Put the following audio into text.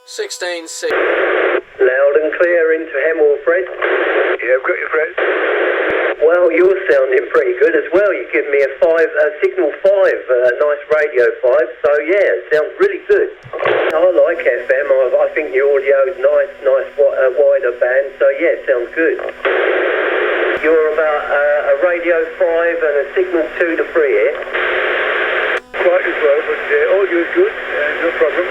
16-6. Loud and clear into Hemel, Fred. Yeah, I've got you, Fred. Well, you're sounding pretty good as well. You give me a signal 5, nice radio 5. So yeah, it sounds really good. I like FM. I think your audio's nice, wider band. So yeah, sounds good. You're about a radio 5 and a signal 2 to 3 here. Quite as well, but audio's good, no problem.